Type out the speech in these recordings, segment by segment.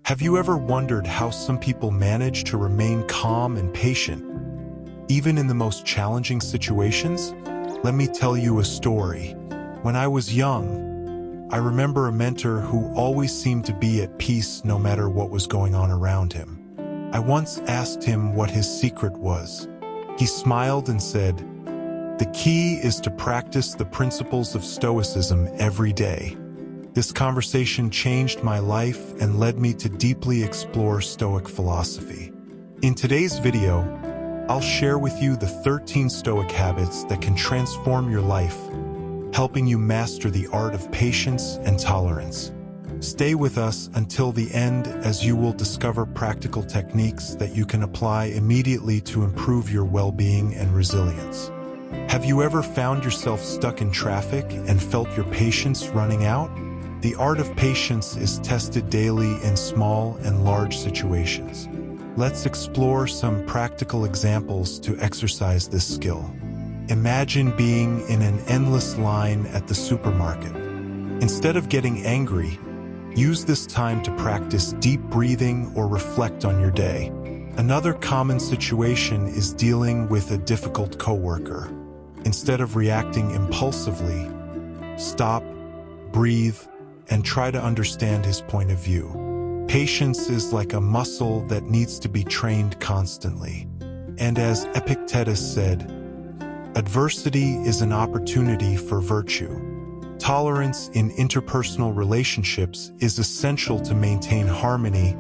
Have you ever wondered how some people manage to remain calm and patient, even in the most challenging situations? Let me tell you a story. When I was young, I remember a mentor who always seemed to be at peace no matter what was going on around him. I once asked him what his secret was. He smiled and said, "The key is to practice the principles of Stoicism every day." This conversation changed my life and led me to deeply explore Stoic philosophy. In today's video, I'll share with you the 13 Stoic habits that can transform your life, helping you master the art of patience and tolerance. Stay with us until the end, as you will discover practical techniques that you can apply immediately to improve your well-being and resilience. Have you ever found yourself stuck in traffic and felt your patience running out? The art of patience is tested daily in small and large situations. Let's explore some practical examples to exercise this skill. Imagine being in an endless line at the supermarket. Instead of getting angry, use this time to practice deep breathing or reflect on your day. Another common situation is dealing with a difficult coworker. Instead of reacting impulsively, stop, breathe, and try to understand his point of view. Patience is like a muscle that needs to be trained constantly. And as Epictetus said, adversity is an opportunity for virtue. Tolerance in interpersonal relationships is essential to maintain harmony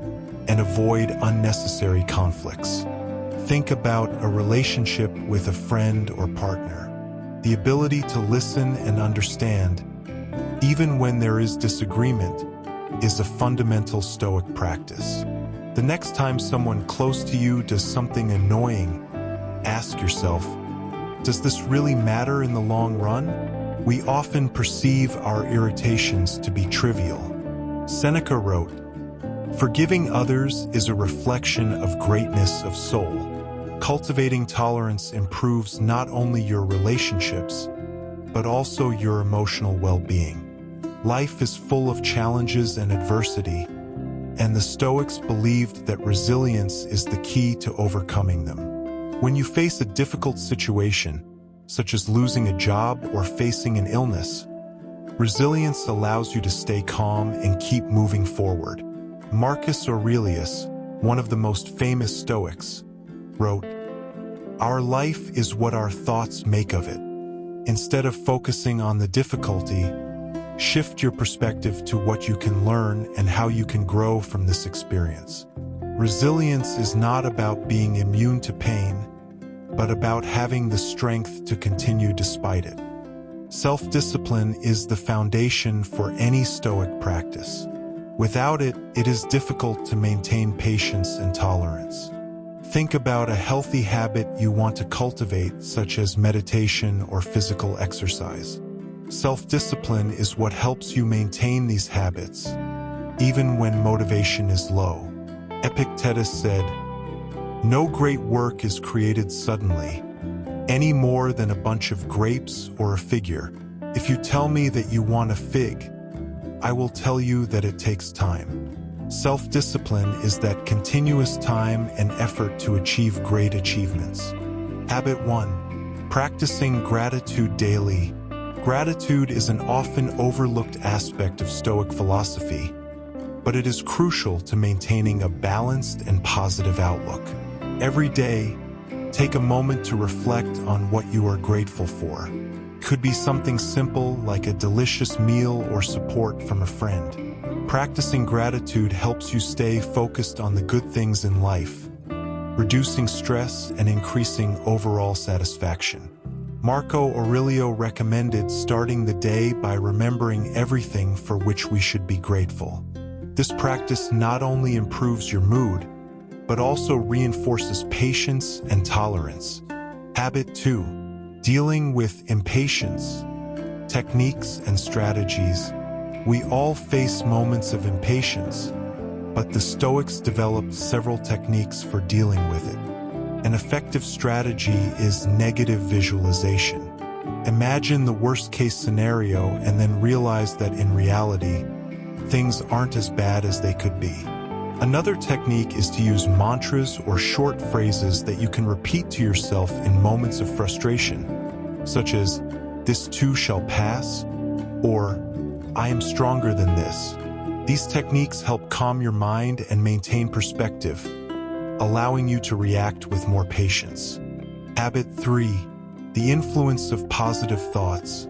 and avoid unnecessary conflicts. Think about a relationship with a friend or partner. The ability to listen and understand, even when there is disagreement, is a fundamental Stoic practice. The next time someone close to you does something annoying, ask yourself, does this really matter in the long run? We often perceive our irritations to be trivial. Seneca wrote, "Forgiving others is a reflection of greatness of soul." Cultivating tolerance improves not only your relationships, but also your emotional well-being. Life is full of challenges and adversity, and the Stoics believed that resilience is the key to overcoming them. When you face a difficult situation, such as losing a job or facing an illness, resilience allows you to stay calm and keep moving forward. Marcus Aurelius, one of the most famous Stoics, wrote, "Our life is what our thoughts make of it." Instead of focusing on the difficulty, shift your perspective to what you can learn and how you can grow from this experience. Resilience is not about being immune to pain, but about having the strength to continue despite it. Self-discipline is the foundation for any Stoic practice. Without it, it is difficult to maintain patience and tolerance. Think about a healthy habit you want to cultivate, such as meditation or physical exercise. Self-discipline is what helps you maintain these habits, even when motivation is low. Epictetus said, "No great work is created suddenly, any more than a bunch of grapes or a figure. If you tell me that you want a fig, I will tell you that it takes time." Self-discipline is that continuous time and effort to achieve great achievements. Habit 1. Practicing gratitude daily. Gratitude is an often overlooked aspect of Stoic philosophy, but it is crucial to maintaining a balanced and positive outlook. Every day, take a moment to reflect on what you are grateful for. It could be something simple like a delicious meal or support from a friend. Practicing gratitude helps you stay focused on the good things in life, reducing stress and increasing overall satisfaction. Marco Aurelio recommended starting the day by remembering everything for which we should be grateful. This practice not only improves your mood, but also reinforces patience and tolerance. Habit 2. Dealing with impatience. Techniques and strategies. We all face moments of impatience, but the Stoics developed several techniques for dealing with it. An effective strategy is negative visualization. Imagine the worst-case scenario and then realize that in reality, things aren't as bad as they could be. Another technique is to use mantras or short phrases that you can repeat to yourself in moments of frustration, such as, "This too shall pass," or "I am stronger than this." These techniques help calm your mind and maintain perspective, allowing you to react with more patience. Habit 3. The influence of positive thoughts.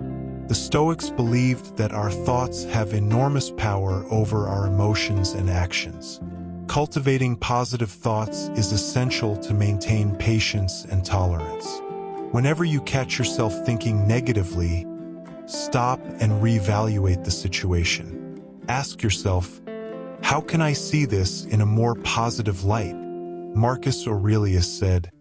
The Stoics believed that our thoughts have enormous power over our emotions and actions. Cultivating positive thoughts is essential to maintain patience and tolerance. Whenever you catch yourself thinking negatively, stop and reevaluate the situation. Ask yourself, how can I see this in a more positive light? Marcus Aurelius said,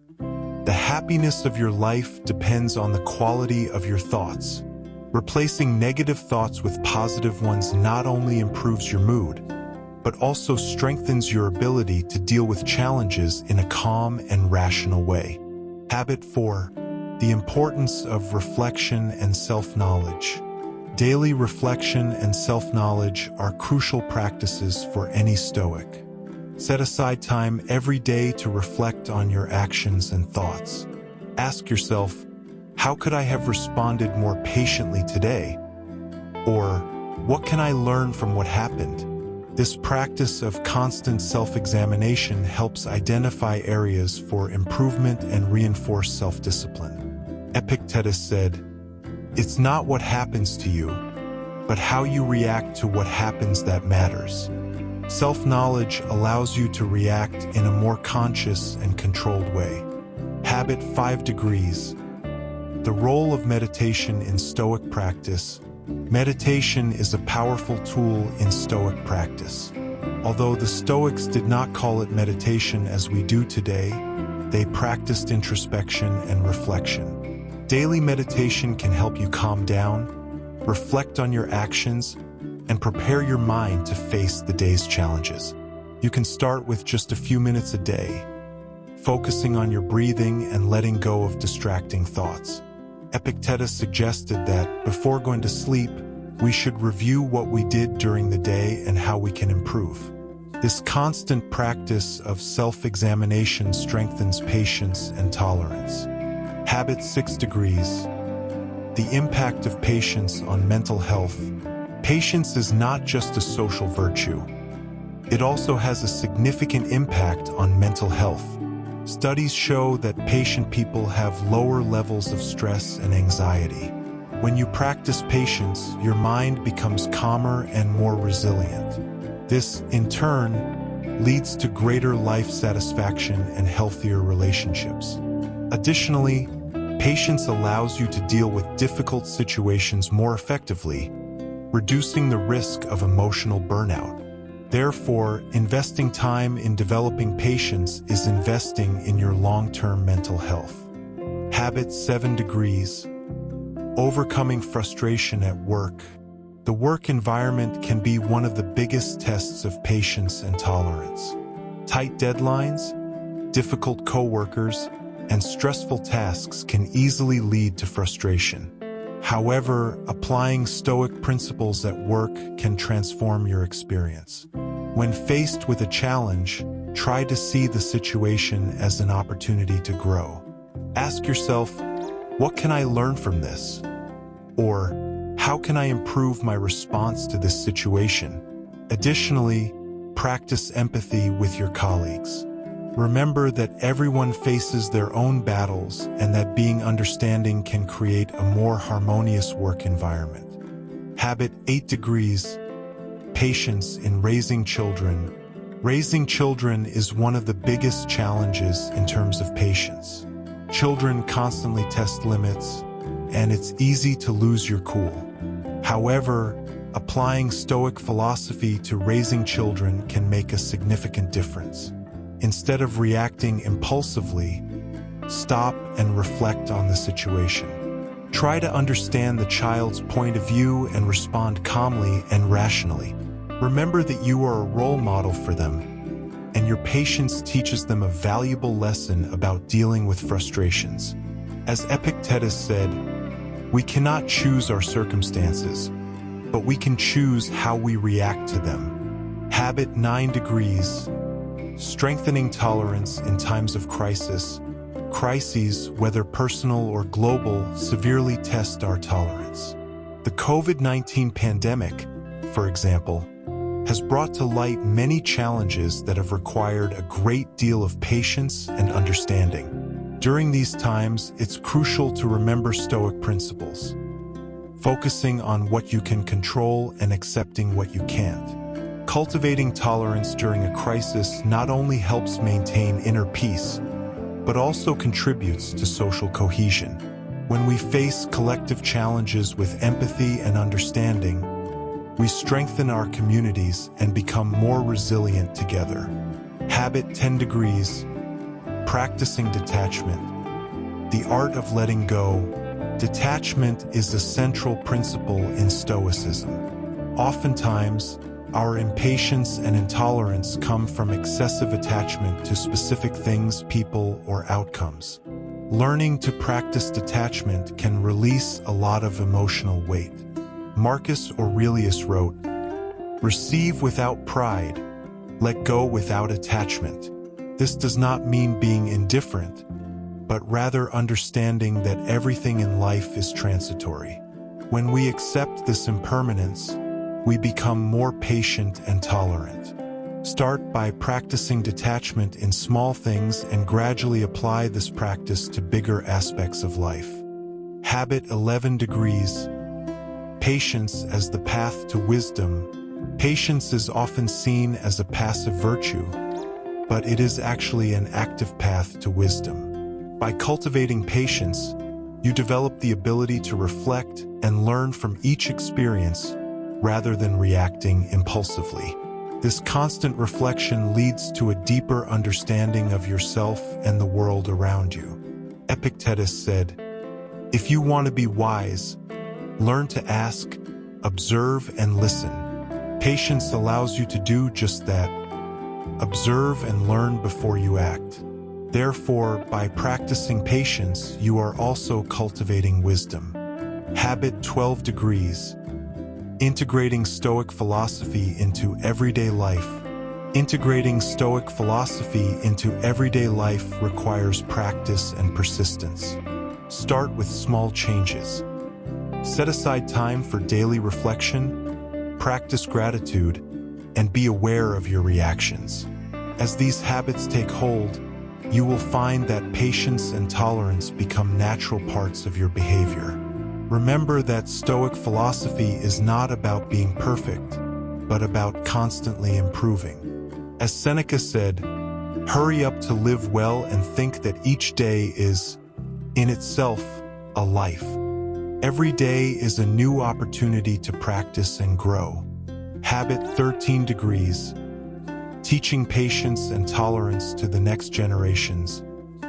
"The happiness of your life depends on the quality of your thoughts." Replacing negative thoughts with positive ones not only improves your mood, but also strengthens your ability to deal with challenges in a calm and rational way. Habit 4. The importance of reflection and self-knowledge. Daily reflection and self-knowledge are crucial practices for any Stoic. Set aside time every day to reflect on your actions and thoughts. Ask yourself, how could I have responded more patiently today? Or, what can I learn from what happened? This practice of constant self-examination helps identify areas for improvement and reinforce self-discipline. Epictetus said, "It's not what happens to you, but how you react to what happens that matters." Self-knowledge allows you to react in a more conscious and controlled way. Habit 5 degrees. The role of meditation in Stoic practice. Meditation is a powerful tool in Stoic practice. Although the Stoics did not call it meditation as we do today, they practiced introspection and reflection. Daily meditation can help you calm down, reflect on your actions, and prepare your mind to face the day's challenges. You can start with just a few minutes a day, focusing on your breathing and letting go of distracting thoughts. Epictetus suggested that before going to sleep, we should review what we did during the day and how we can improve. This constant practice of self-examination strengthens patience and tolerance. Habit 6 degrees. The impact of patience on mental health. Patience is not just a social virtue. It also has a significant impact on mental health. Studies show that patient people have lower levels of stress and anxiety. When you practice patience, your mind becomes calmer and more resilient. This, in turn, leads to greater life satisfaction and healthier relationships. Additionally, patience allows you to deal with difficult situations more effectively, reducing the risk of emotional burnout. Therefore, investing time in developing patience is investing in your long-term mental health. Habit 7 degrees. Overcoming frustration at work. The work environment can be one of the biggest tests of patience and tolerance. Tight deadlines, difficult coworkers, and stressful tasks can easily lead to frustration. However, applying Stoic principles at work can transform your experience. When faced with a challenge, try to see the situation as an opportunity to grow. Ask yourself, what can I learn from this? Or, how can I improve my response to this situation? Additionally, practice empathy with your colleagues. Remember that everyone faces their own battles and that being understanding can create a more harmonious work environment. Habit 8 degrees. Patience in raising children. Raising children is one of the biggest challenges in terms of patience. Children constantly test limits, and it's easy to lose your cool. However, applying Stoic philosophy to raising children can make a significant difference. Instead of reacting impulsively, stop and reflect on the situation. Try to understand the child's point of view and respond calmly and rationally. Remember that you are a role model for them, and your patience teaches them a valuable lesson about dealing with frustrations. As Epictetus said, we cannot choose our circumstances, but we can choose how we react to them. Habit 9 degrees. strengthening tolerance in times of crisis. Crises, whether personal or global, severely test our tolerance. The COVID-19 pandemic, for example, has brought to light many challenges that have required a great deal of patience and understanding. During these times, it's crucial to remember Stoic principles, focusing on what you can control and accepting what you can't. Cultivating tolerance during a crisis not only helps maintain inner peace, but also contributes to social cohesion. When we face collective challenges with empathy and understanding, we strengthen our communities and become more resilient together. Habit 10 degrees, practicing detachment. The art of letting go. Detachment is a central principle in Stoicism. Oftentimes, our impatience and intolerance come from excessive attachment to specific things, people, or outcomes. Learning to practice detachment can release a lot of emotional weight. Marcus Aurelius wrote, "Receive without pride, let go without attachment." This does not mean being indifferent, but rather understanding that everything in life is transitory. When we accept this impermanence, we become more patient and tolerant. Start by practicing detachment in small things and gradually apply this practice to bigger aspects of life. Habit 11 degrees, patience as the path to wisdom. Patience is often seen as a passive virtue, but it is actually an active path to wisdom. By cultivating patience, you develop the ability to reflect and learn from each experience rather than reacting impulsively. This constant reflection leads to a deeper understanding of yourself and the world around you. Epictetus said, "If you want to be wise, learn to ask, observe, and listen." Patience allows you to do just that. Observe and learn before you act. Therefore, by practicing patience, you are also cultivating wisdom. Habit 12 degrees, integrating Stoic philosophy into everyday life. Integrating Stoic philosophy into everyday life requires practice and persistence. Start with small changes. Set aside time for daily reflection, practice gratitude, and be aware of your reactions. As these habits take hold, you will find that patience and tolerance become natural parts of your behavior. Remember that Stoic philosophy is not about being perfect, but about constantly improving. As Seneca said, "Hurry up to live well and think that each day is, in itself, a life." Every day is a new opportunity to practice and grow. Habit 13 degrees, teaching patience and tolerance to the next generations.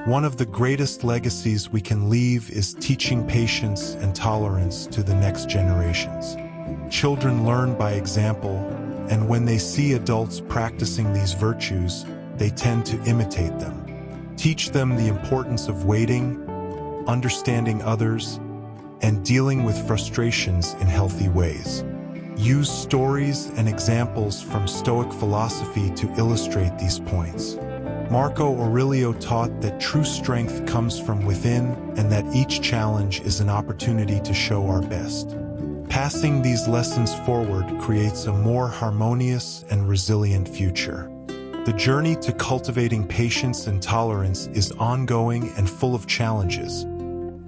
One of the greatest legacies we can leave is teaching patience and tolerance to the next generations. Children learn by example, and when they see adults practicing these virtues, they tend to imitate them. Teach them the importance of waiting, understanding others, and dealing with frustrations in healthy ways. Use stories and examples from Stoic philosophy to illustrate these points. Marco Aurelio taught that true strength comes from within and that each challenge is an opportunity to show our best. Passing these lessons forward creates a more harmonious and resilient future. The journey to cultivating patience and tolerance is ongoing and full of challenges,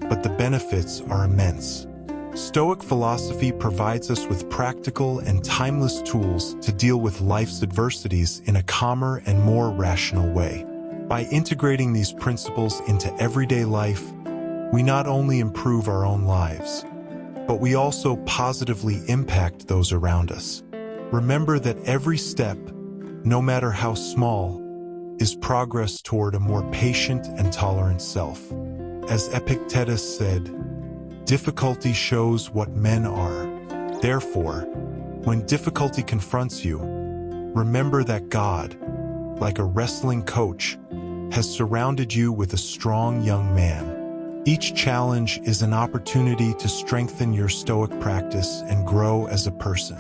but the benefits are immense. Stoic philosophy provides us with practical and timeless tools to deal with life's adversities in a calmer and more rational way. By integrating these principles into everyday life, we not only improve our own lives, but we also positively impact those around us. Remember that every step, no matter how small, is progress toward a more patient and tolerant self. As Epictetus said, "Difficulty shows what men are." Therefore, when difficulty confronts you, remember that God, like a wrestling coach, has surrounded you with a strong young man. Each challenge is an opportunity to strengthen your Stoic practice and grow as a person.